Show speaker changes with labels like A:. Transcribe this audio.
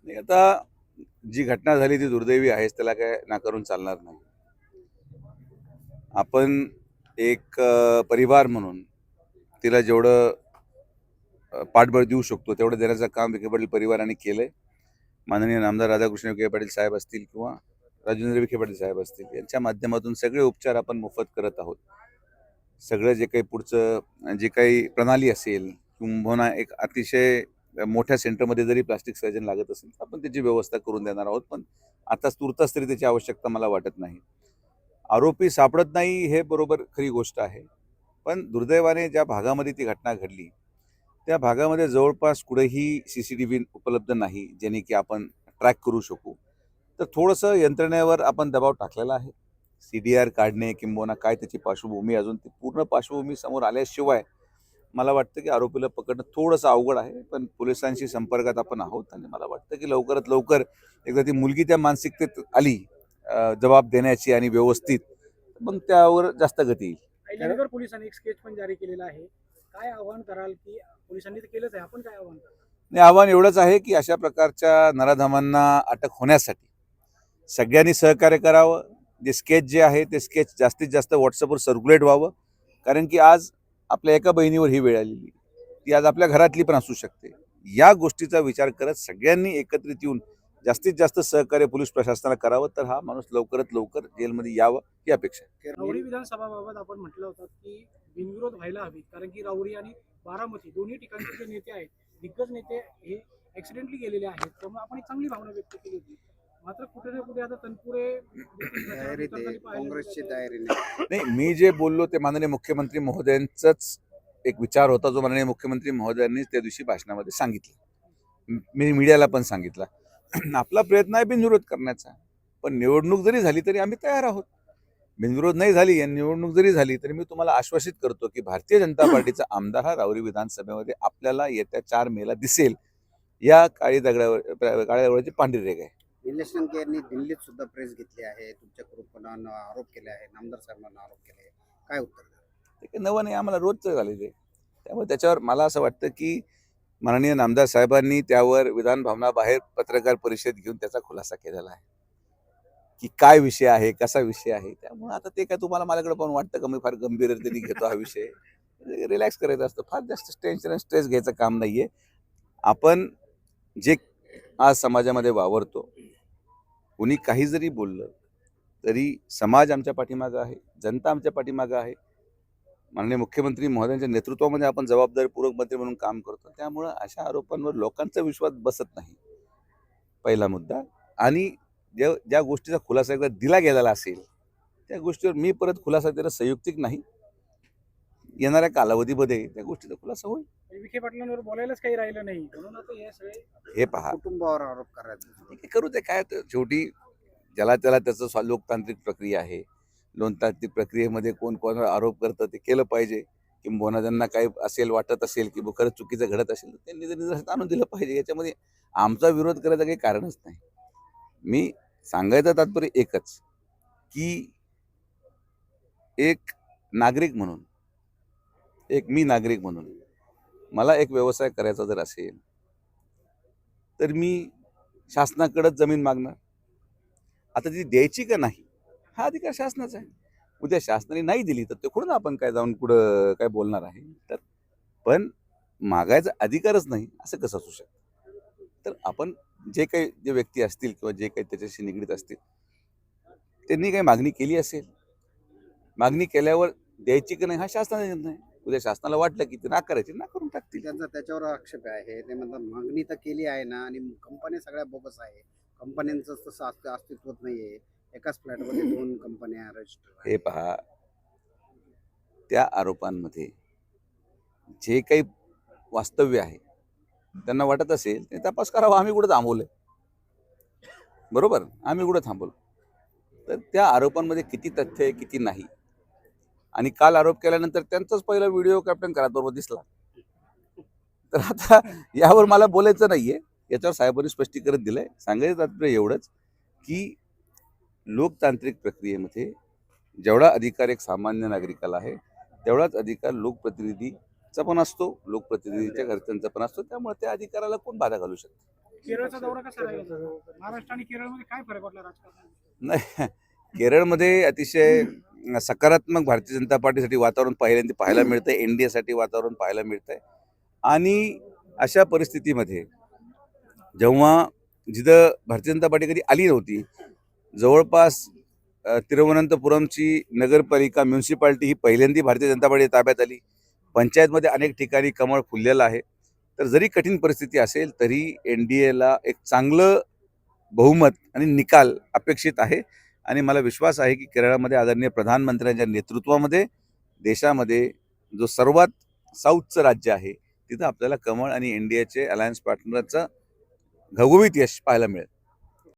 A: नाही, आता जी घटना झाली ती दुर्दैवी आहेच, त्याला काय नाकारून चालणार नाही. आपण एक परिवार म्हणून तिला जेवढं पाठबळ देऊ शकतो तेवढं देण्याचं काम विखे पाटील परिवाराने केलंय. माननीय नामदार राधाकृष्ण विखे पाटील साहेब असतील किंवा राजेंद्र विखे पाटील साहेब असतील, यांच्या माध्यमातून सगळे उपचार आपण मोफत करत आहोत. सगळं जे काही पुढचं जे काही प्रणाली असेल किंबहुना एक अतिशय मोठ्या सेंटरमध्ये जरी प्लास्टिक सर्जन लागत असेल तर आपण त्याची व्यवस्था करून देणार आहोत. पण आता तुर्तास तरी त्याची आवश्यकता मला वाटत नाही. आरोपी सापडत नाही हे बरोबर खरी गोष्ट आहे. पण दुर्दैवाने ज्या भागामध्ये ती घटना घडली त्या भागामध्ये जवळपास कुठेही CCTV उपलब्ध नाही, ज्याने की आपण ट्रॅक करू शकू. तर थोडंसं यंत्रणेवर आपण दबाव टाकलेला आहे. CDR काढणे किंबहुना काय त्याची पार्श्वभूमी, अजून ती पूर्ण पार्श्वभूमी समोर आल्याशिवाय मला वाटतं की आरोपीला पकडणं थोडंसं अवघड आहे. पण पोलिसांशी संपर्कात आपण आहोत आणि मला वाटतं की लवकरात लवकर एकदा ती मुलगी त्या मानसिकतेत आली जबाब देण्याची आणि व्यवस्थित, मग त्यावर जास्त गती येईल.
B: अहिल्यानगर पोलिसांनी एक स्केच पण जारी केलेला आहे. काय आव्हान कराल की पोलिसांनी तर केलंच आहे, आपण काय आव्हान कराल?
A: आणि आव्हान एवढंच आहे की अशा प्रकारच्या नराधमांना अटक होण्यासाठी सगळ्यांनी सहकार्य करावं. जे स्केच जे आहे ते स्केच जास्तीत जास्त व्हॉट्सअपवर सर्क्युलेट व्हावं. कारण की आज आपल्या एका बहिणीवर ही वेळ आलेली, ती आज आपल्या घरातली पण असू शकते. या गोष्टीचा विचार करत सगळ्यांनी एकत्रित येऊन जास्तीत जास्त सहकार्य पोलीस प्रशासनाला करावं, तर हा माणूस लवकरात लवकर जेलमध्ये यावं ही अपेक्षा आहे.
B: राऊरी विधानसभाबाबत आपण म्हटलं होतं की बिनविरोध व्हायला हवी, कारण की राऊरी आणि बारामती दोन्ही ठिकाणचे जे नेते आहेत, दिग्गज नेते हे ऍक्सिडेंटली गेलेले आहेत. त्यामुळे आपण एक चांगली भावना व्यक्त केली होती. मात्र कुठे ना कुठे आता तनपुरे
C: काँग्रेसची तयारी नाही.
A: नाही, मी जे बोललो ते माननीय मुख्यमंत्री महोदयांचाच एक विचार होता, जो माननीय मुख्यमंत्री महोदयांनी त्या दिवशी भाषणामध्ये सांगितलं. मी मीडियाला पण सांगितलं. आपला प्रयत्न आहे बिनविरोध करण्याचा, पण निवडणूक जरी झाली तरी आम्ही तयार आहोत. बिनविरोध नाही झाली आणि निवडणूक जरी झाली तरी मी तुम्हाला आश्वासित करतो की भारतीय जनता पार्टीचा आमदार हा राऊरी विधानसभेमध्ये आपल्याला येत्या 4 मेला दिसेल. या काळ्या दगडाची पांढरी रेघ आहे.
C: निलेश लंके यांनी दिल्लीत सुद्धा प्रेस घेतली आहे. तुमच्या ग्रुपनं आरोप केले आहे, नामदार साहेबांना आरोप केले आहे. काय उत्तर द्याल?
A: ते काही नवं नाही, आम्हाला रोजचं झालेलं आहे. त्यामुळे त्याच्यावर मला असं वाटतं की माननीय नामदार साहेबांनी त्यावर विधान भवनाबाहेर पत्रकार परिषद घेऊन त्याचा खुलासा केलेला आहे की काय विषय आहे, कसा विषय आहे. त्यामुळे आता ते काय तुम्हाला माझ्याकडे पण वाटतं का मी फार गंभीरतेने घेतो हा विषय. रिलॅक्स करायचं असतं, फार जास्त टेन्शन आणि स्ट्रेस घ्यायचं काम नाहीये. आपण जे आज समाजामध्ये वावरतो, कुणी काही जरी बोललं तरी समाज आमच्या पाठीमागं आहे, जनता आमच्या पाठीमागं आहे. माननीय मुख्यमंत्री महोदयांच्या नेतृत्वामध्ये आपण जबाबदारीपूर्वक मंत्री म्हणून काम करतो. त्यामुळं अशा आरोपांवर लोकांचा विश्वास बसत नाही, पहिला मुद्दा. आणि ज्या गोष्टीचा खुलासा एकदा दिला गेलेला असेल त्या गोष्टीवर मी परत खुलासा देणं संयुक्तिक नाही. येणाऱ्या कालावधीमध्ये त्या गोष्टीचा खुलासा होईल.
B: विखे पाटलांवर बोलायलाच काही राहिलं नाही, म्हणून आता हे सगळे
A: हे पहा,
C: कुटुंबावर आरोप करायचा.
A: ठीक आहे, करू दे. काय तर शेवटी ज्याला त्याला त्याचं लोकतांत्रिक प्रक्रिया आहे. लोकतांत्रिक प्रक्रियेमध्ये कोण कोणावर आरोप करतं ते केलं पाहिजे. किंबहुना ज्यांना काही असेल वाटत असेल की खरंच चुकीचं घडत असेल तर त्यांनी जर निदर्शनास आणून दिलं पाहिजे. याच्यामध्ये आमचा विरोध करायचं काही कारणच नाही. मी सांगायचं तात्पर्य एकच की एक नागरिक म्हणून, मी नागरिक म्हणून मला एक व्यवसाय करायचा जर असेल तर मी शासनाकडेच जमीन मागणार. आता ती द्यायची का नाही हा अधिकार शासनाचा आहे. उद्या शासनाने नाही दिली तर ते कुठं आपण काय जाऊन कुठं काय बोलणार आहे. तर पण मागायचा अधिकारच नाही असं कसं असू शकतं. तर आपण जे व्यक्ती असतील किंवा जे काही त्याच्याशी निगडीत असतील त्यांनी काही मागणी केली असेल, मागणी केल्यावर द्यायची की नाही हा शासनाचा निर्णय आहे. उद्या शासनाला वाटलं की ते नाकारायची, नाकारून टाकतील.
C: त्यांचा त्याच्यावर आक्षेप आहे. ते म्हणतात मागणी तर केली आहे ना, आणि कंपन्या सगळ्या बोगस आहे. कंपन्यांचं तसं अस्तित्वच नाहीये. एकाच फ्लॅटमध्ये 2 कंपन्या रजिस्टर.
A: हे पहा, त्या आरोपांमध्ये जे काही वास्तव्य आहे त्यांना वाटत असेल ते तपास करावा. आम्ही कुठं थांबवलंय? बरोबर, आम्ही कुठं थांबवलं? तर त्या आरोपांमध्ये किती तथ्य आहे किती नाही. आणि काल आरोप केल्यानंतर त्यांचाच पहिला व्हिडिओ कॅप्टन बरोबर दिसला. तर आता यावर मला बोलायचं नाहीये. याच्यावर साहेबांनी स्पष्टीकरण दिलंय. सांगायचं तात्पर्य एवढंच की लोकतांत्रिक प्रक्रियेमध्ये जेवढा अधिकार एक सामान्य नागरिकाला आहे तेवढाच अधिकार लोकप्रतिनिधीचा पण असतो, लोकप्रतिनिधीच्या घरच्यांचा पण असतो. त्यामुळे त्या अधिकाराला कोण बाधा घालू शकतो?
B: केरळचा दौरा कसा राहिला महाराष्ट्र आणि केरळमध्ये काय फरक वाटला राजकारणात?
A: नाही, केरळमध्ये अतिशय सकारात्मक भारतीय जनता पार्टीसाठी वातावरण पहिल्यांदा पाहायला मिळतंय, एनडीएसाठी वातावरण पाहायला मिळतंय. आणि अशा परिस्थितीमध्ये जेव्हा जिथं भारतीय जनता पार्टी कधी आली नव्हती, जवळपास तिरुवनंतपुरमची नगरपालिका म्युन्सिपाल्टी ही पहिल्यांदा भारतीय जनता पार्टी ताब्यात आली. पंचायतमध्ये अनेक ठिकाणी कमळ फुललेलं आहे. तर जरी कठीण परिस्थिती असेल तरी एनडीएला एक चांगलं बहुमत आणि निकाल अपेक्षित आहे. आणि मला विश्वास आहे की केरळमध्ये आदरणीय प्रधानमंत्र्यांच्या नेतृत्वामध्ये देशामध्ये जो सर्वात साऊथचं राज्य आहे तिथं आपल्याला कमळ आणि एनडीएचे अलायन्स पार्टनरचं घवघवीत यश पाहायला मिळेल.